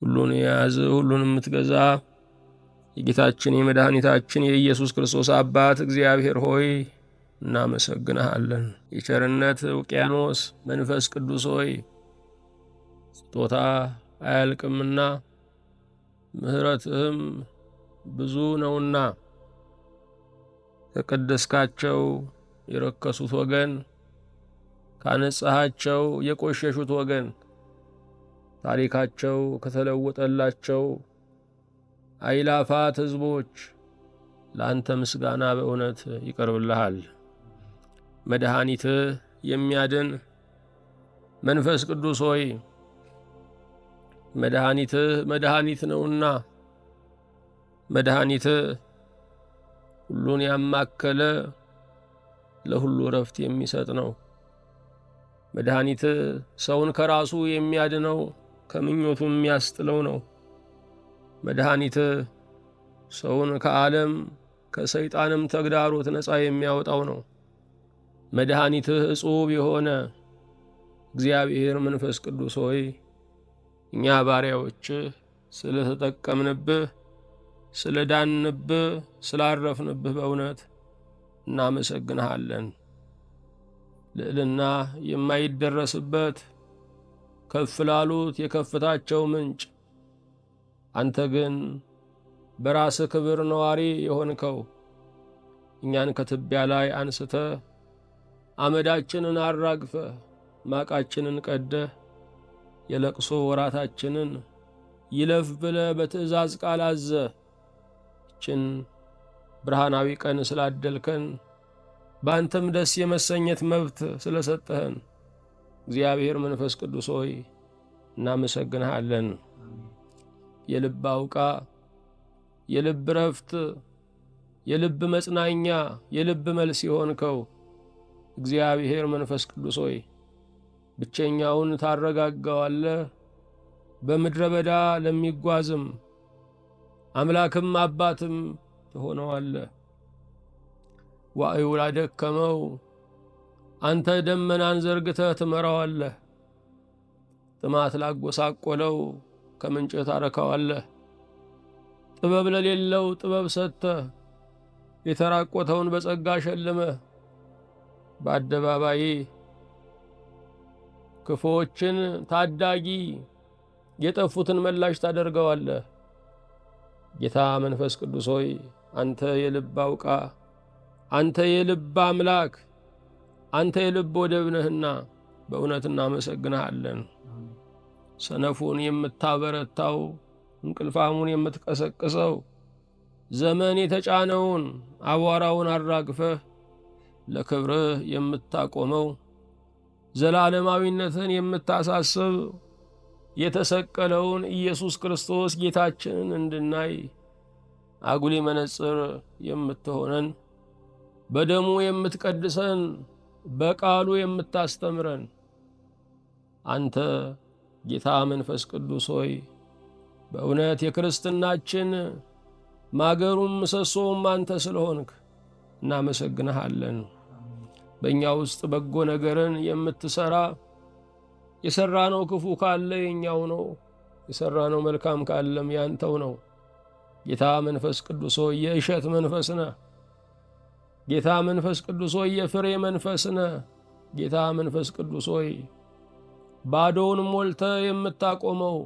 ሁሉን የያዝ ሁሉን የምትገዛ የጌታችን የመድኃኒታችን የኢየሱስ ክርስቶስ አባት እግዚአብሔር ሆይ እናመሰግንሃለን። የቸርነት ውቅያኖስ መንፈስ ቅዱስ ሆይ ስጦታ አያልቅምና ምሕረትህም ብዙ ነውና ከቀደስካቸው የረከሱት ወገን ካነጻሃቸው የቆሸሹት ወገን ታሪካቸው ከተለወጠላቸው አይላፋት ሕዝቦች ለአንተ ምስጋና በእውነት ይቀርብልሃል። መድኃኒትህ የሚያድን መንፈስ ቅዱስ ሆይ መድኃኒትህ መድኃኒት ነውና መድኃኒትህ ሁሉን ያማከለ ለሁሉ ረፍት የሚሰጥ ነው። መድኃኒትህ ሰውን ከራሱ የሚያድነው ከምኞቱ የሚያስጥለው ነው። መድኃኒትህ ሰውን ከዓለም ከሰይጣንም ተግዳሮት ነፃ የሚያወጣው ነው። መድኃኒትህ ዕጹብ የሆነ እግዚአብሔር መንፈስ ቅዱስ ሆይ እኛ ባሪያዎችህ ስለ ተጠቀምንብህ፣ ስለ ዳንብህ፣ ስላረፍንብህ በእውነት እናመሰግንሃለን። ልዕልና የማይደረስበት ከፍ ላሉት የከፍታቸው ምንጭ አንተ ግን በራስህ ክብር ነዋሪ የሆንከው እኛን ከትቢያ ላይ አንስተህ አመዳችንን አራግፈህ ማቃችንን ቀደህ የለቅሶ ወራታችንን ይለፍ ብለህ በትእዛዝ ቃል አዘህ ይችን ብርሃናዊ ቀን ስላደልከን በአንተም ደስ የመሰኘት መብት ስለሰጠህን እግዚአብሔር መንፈስ ቅዱስ ሆይ እናመሰግንሃለን። የልብ አውቃ፣ የልብ ረፍት፣ የልብ መጽናኛ፣ የልብ መልስ የሆንከው እግዚአብሔር መንፈስ ቅዱስ ሆይ ብቸኛውን ታረጋጋዋለህ። በምድረ በዳ ለሚጓዝም አምላክም አባትም ትሆነዋለህ። ዋዕዩ ላደከመው አንተ ደመናን ዘርግተህ ትመራዋለህ። ጥማት ላጎሳቆለው ከምንጭህ ታረካዋለህ። ጥበብ ለሌለው ጥበብ ሰጥተህ የተራቆተውን በጸጋ ሸልመህ በአደባባይ ክፉዎችን ታዳጊ የጠፉትን መላሽ ታደርገዋለህ። ጌታ መንፈስ ቅዱስ ሆይ አንተ የልብ አውቃ፣ አንተ የልብ አምላክ፣ አንተ የልብ ወደብ ነህና በእውነት እናመሰግንሃለን። ሰነፉን የምታበረታው፣ እንቅልፋሙን የምትቀሰቅሰው፣ ዘመን የተጫነውን አቧራውን አራግፈህ ለክብርህ የምታቆመው፣ ዘላለማዊነትን የምታሳስብ፣ የተሰቀለውን ኢየሱስ ክርስቶስ ጌታችንን እንድናይ አጉሊ መነጽር የምትሆነን፣ በደሙ የምትቀድሰን፣ በቃሉ የምታስተምረን አንተ ጌታ መንፈስ ቅዱስ ሆይ በእውነት የክርስትናችን ማገሩም ምሰሶውም አንተ ስለሆንክ እናመሰግንሃለን። በእኛ ውስጥ በጎ ነገርን የምትሠራ፣ የሠራነው ክፉ ካለ የኛው ነው፣ የሠራነው መልካም ካለም ያንተው ነው። ጌታ መንፈስ ቅዱስ ሆይ የእሸት መንፈስ ነህ። ጌታ መንፈስ ቅዱስ ሆይ የፍሬ መንፈስ ነህ። ጌታ መንፈስ ቅዱስ ሆይ ባዶውን ሞልተህ የምታቆመው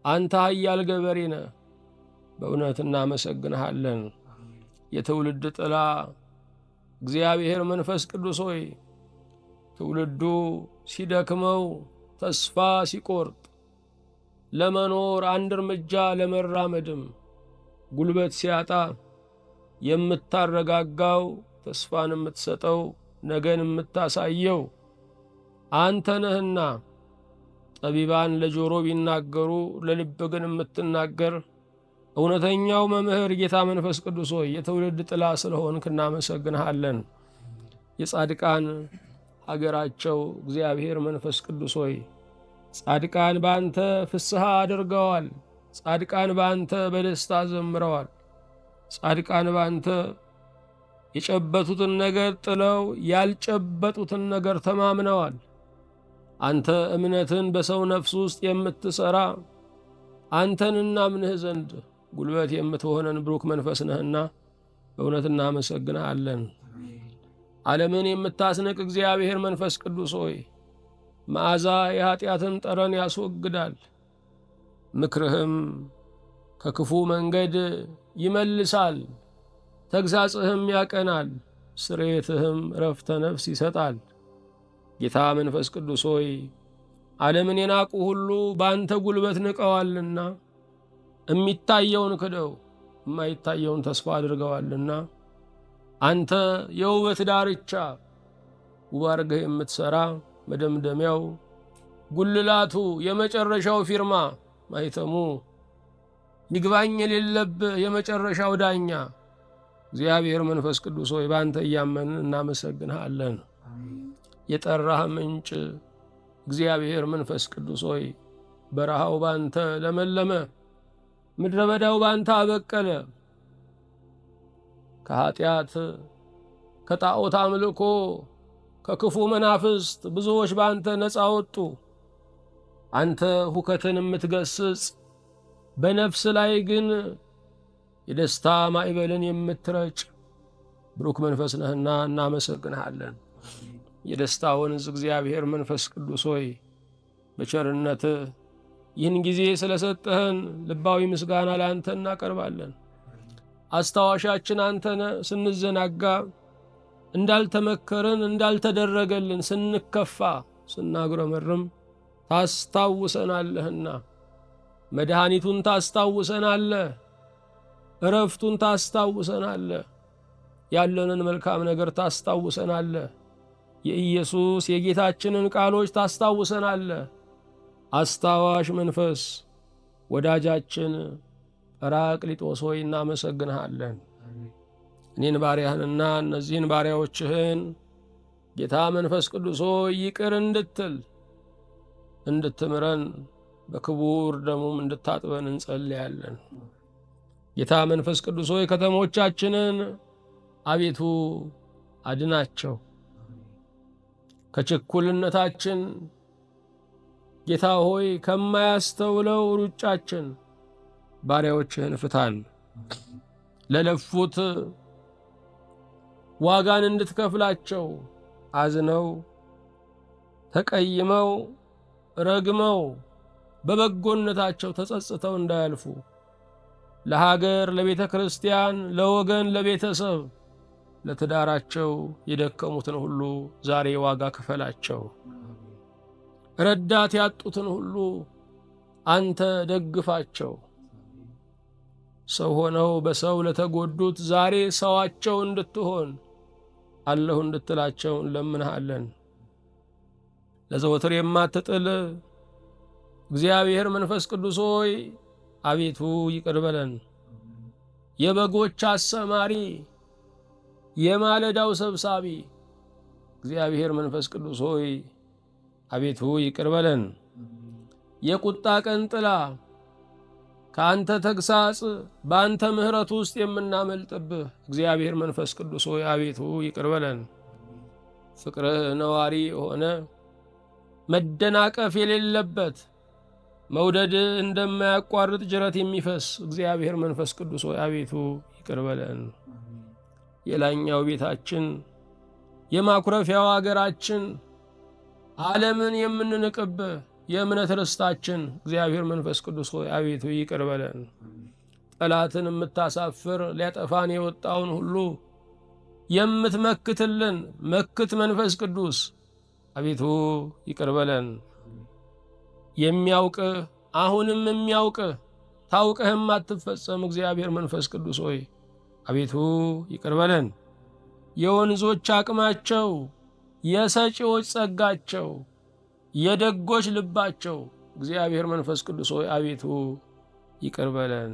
አንተ ኃያል ገበሬ ነህ። በእውነት እናመሰግንሃለን። የትውልድ ጥላ እግዚአብሔር መንፈስ ቅዱስ ሆይ ትውልዱ ሲደክመው ተስፋ ሲቆርጥ ለመኖር አንድ እርምጃ ለመራመድም ጉልበት ሲያጣ የምታረጋጋው፣ ተስፋን የምትሰጠው፣ ነገን የምታሳየው አንተ ነህና ጠቢባን ለጆሮ ቢናገሩ ለልብ ግን የምትናገር እውነተኛው መምህር ጌታ መንፈስ ቅዱስ ሆይ የትውልድ ጥላ ስለሆንክ እናመሰግንሃለን። የጻድቃን ሀገራቸው እግዚአብሔር መንፈስ ቅዱስ ሆይ ጻድቃን በአንተ ፍስሐ አድርገዋል። ጻድቃን በአንተ በደስታ ዘምረዋል። ጻድቃን በአንተ የጨበጡትን ነገር ጥለው ያልጨበጡትን ነገር ተማምነዋል። አንተ እምነትን በሰው ነፍስ ውስጥ የምትሠራ አንተን እናምንህ ዘንድ ጉልበት የምትሆነን ብሩክ መንፈስ ነህና በእውነት እናመሰግንሃለን። ዓለምን የምታስንቅ እግዚአብሔር መንፈስ ቅዱስ ሆይ መዓዛ የኀጢአትን ጠረን ያስወግዳል። ምክርህም ከክፉ መንገድ ይመልሳል፣ ተግሣጽህም ያቀናል፣ ስርየትህም ረፍተ ነፍስ ይሰጣል። ጌታ መንፈስ ቅዱስ ሆይ ዓለምን የናቁ ሁሉ በአንተ ጉልበት ንቀዋልና የሚታየውን ክደው የማይታየውን ተስፋ አድርገዋልና አንተ የውበት ዳርቻ ውብ አድርገህ የምትሠራ መደምደሚያው ጉልላቱ የመጨረሻው ፊርማ ማይተሙ ይግባኝ የሌለብህ የመጨረሻው ዳኛ እግዚአብሔር መንፈስ ቅዱስ ሆይ በአንተ እያመንን እናመሰግንሃለን። የጠራህ ምንጭ እግዚአብሔር መንፈስ ቅዱስ ሆይ በረሃው ባንተ ለመለመ፣ ምድረ በዳው ባንተ አበቀለ። ከኀጢአት ከጣዖት አምልኮ ከክፉ መናፍስት ብዙዎች ባንተ ነፃ ወጡ። አንተ ሁከትን የምትገስጽ በነፍስ ላይ ግን የደስታ ማዕበልን የምትረጭ ብሩክ መንፈስ ነህና እናመሰግንሃለን። የደስታ ወንዝ እግዚአብሔር መንፈስ ቅዱስ ሆይ በቸርነትህ ይህን ጊዜ ስለሰጠህን ልባዊ ምስጋና ለአንተ እናቀርባለን። አስታዋሻችን አንተነ ስንዘናጋ እንዳልተመከርን እንዳልተደረገልን ስንከፋ ስናጉረመርም ታስታውሰናለህና መድኃኒቱን ታስታውሰናለህ፣ እረፍቱን ታስታውሰናለህ፣ ያለንን መልካም ነገር ታስታውሰናለህ፣ የኢየሱስ የጌታችንን ቃሎች ታስታውሰናለህ። አስታዋሽ መንፈስ ወዳጃችን ጰራቅሊጦስ ሆይ እናመሰግንሃለን። እኔን ባሪያህንና እነዚህን ባሪያዎችህን ጌታ መንፈስ ቅዱስ ሆይ ይቅር እንድትል እንድትምረን በክቡር ደሙም እንድታጥበን እንጸልያለን። ጌታ መንፈስ ቅዱስ ሆይ ከተሞቻችንን አቤቱ አድናቸው። ከችኩልነታችን ጌታ ሆይ ከማያስተውለው ሩጫችን ባሪያዎችህን ፍታን። ለለፉት ዋጋን እንድትከፍላቸው አዝነው ተቀይመው ረግመው በበጎነታቸው ተጸጽተው እንዳያልፉ ለሀገር፣ ለቤተ ክርስቲያን፣ ለወገን፣ ለቤተሰብ፣ ለትዳራቸው የደከሙትን ሁሉ ዛሬ ዋጋ ክፈላቸው። ረዳት ያጡትን ሁሉ አንተ ደግፋቸው። ሰው ሆነው በሰው ለተጎዱት ዛሬ ሰዋቸው እንድትሆን አለሁ እንድትላቸው እንለምንሃለን። ለዘወትር የማትጥል እግዚአብሔር መንፈስ ቅዱስ ሆይ አቤቱ ይቅር በለን። የበጎች አሰማሪ የማለዳው ሰብሳቢ እግዚአብሔር መንፈስ ቅዱስ ሆይ አቤቱ ይቅር በለን። የቁጣ ቀን ጥላ ከአንተ ተግሳጽ በአንተ ምሕረት ውስጥ የምናመልጥብህ እግዚአብሔር መንፈስ ቅዱስ ሆይ አቤቱ ይቅር በለን። ፍቅርህ ነዋሪ የሆነ መደናቀፍ የሌለበት መውደድ እንደማያቋርጥ ጅረት የሚፈስ እግዚአብሔር መንፈስ ቅዱስ ሆይ አቤቱ ይቅር በለን። የላይኛው ቤታችን የማኩረፊያው አገራችን ዓለምን የምንንቅብህ የእምነት ርስታችን እግዚአብሔር መንፈስ ቅዱስ ሆይ አቤቱ ይቅር በለን። ጠላትን የምታሳፍር ሊያጠፋን የወጣውን ሁሉ የምትመክትልን መክት መንፈስ ቅዱስ አቤቱ ይቅር በለን። የሚያውቅህ አሁንም የሚያውቅህ ታውቀህም አትፈጸም እግዚአብሔር መንፈስ ቅዱስ ሆይ አቤቱ ይቅር በለን። የወንዞች አቅማቸው፣ የሰጪዎች ጸጋቸው፣ የደጎች ልባቸው እግዚአብሔር መንፈስ ቅዱስ ሆይ አቤቱ ይቅር በለን።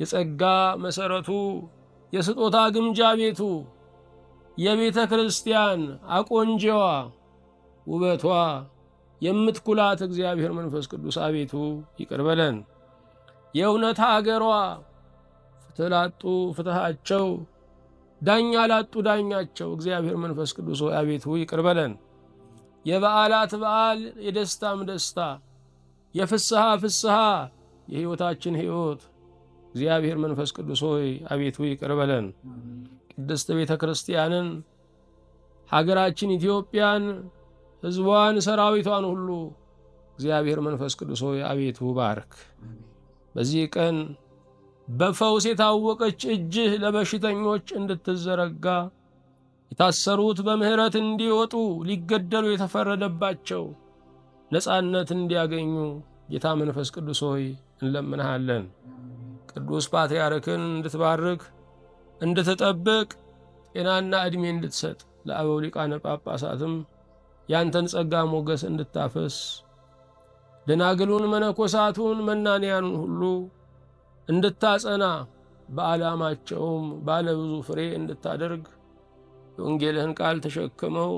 የጸጋ መሰረቱ የስጦታ ግምጃ ቤቱ የቤተ ክርስቲያን አቆንጂዋ ውበቷ የምትኩላት እግዚአብሔር መንፈስ ቅዱስ አቤቱ ይቅር በለን። የእውነት አገሯ ፍትህ ላጡ ፍትሃቸው፣ ዳኛ ላጡ ዳኛቸው እግዚአብሔር መንፈስ ቅዱስ ሆይ አቤቱ ይቅር በለን። የበዓላት በዓል የደስታም ደስታ የፍስሐ ፍስሐ የሕይወታችን ሕይወት እግዚአብሔር መንፈስ ቅዱስ ሆይ አቤቱ ይቅር በለን። ቅድስት ቤተ ክርስቲያንን፣ ሀገራችን ኢትዮጵያን፣ ሕዝቧን፣ ሰራዊቷን ሁሉ እግዚአብሔር መንፈስ ቅዱስ ሆይ አቤቱ ባርክ። በዚህ ቀን በፈውስ የታወቀች እጅህ ለበሽተኞች እንድትዘረጋ፣ የታሰሩት በምህረት እንዲወጡ፣ ሊገደሉ የተፈረደባቸው ነፃነት እንዲያገኙ ጌታ መንፈስ ቅዱስ ሆይ እንለምንሃለን። ቅዱስ ፓትርያርክን እንድትባርክ፣ እንድትጠብቅ፣ ጤናና ዕድሜ እንድትሰጥ፣ ለአበው ሊቃነ ጳጳሳትም ያንተን ጸጋ ሞገስ እንድታፈስ፣ ደናግሉን፣ መነኮሳቱን፣ መናንያኑን ሁሉ እንድታጸና፣ በዓላማቸውም ባለብዙ ፍሬ እንድታደርግ፣ የወንጌልህን ቃል ተሸክመው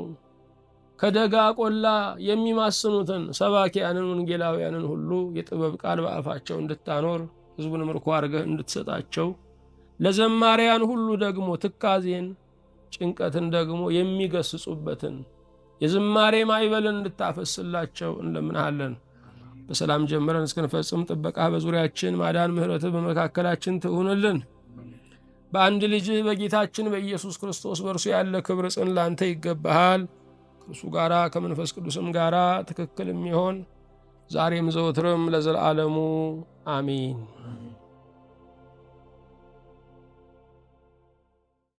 ከደጋ ቆላ የሚማስኑትን ሰባኪያንን ወንጌላውያንን ሁሉ የጥበብ ቃል በአፋቸው እንድታኖር፣ ሕዝቡን ምርኮ አድርገህ እንድትሰጣቸው፣ ለዘማሪያን ሁሉ ደግሞ ትካዜን ጭንቀትን ደግሞ የሚገስጹበትን የዝማሬ ማዕበልን እንድታፈስላቸው እንለምንሃለን። በሰላም ጀምረን እስክንፈጽም ጥበቃ በዙሪያችን፣ ማዳን ምሕረትህ በመካከላችን ትሁንልን። በአንድ ልጅህ በጌታችን በኢየሱስ ክርስቶስ በእርሱ ያለ ክብር ጽን ላንተ ይገባሃል። ከእርሱ ጋራ ከመንፈስ ቅዱስም ጋራ ትክክል የሚሆን ዛሬም ዘወትርም ለዘላለሙ አሚን።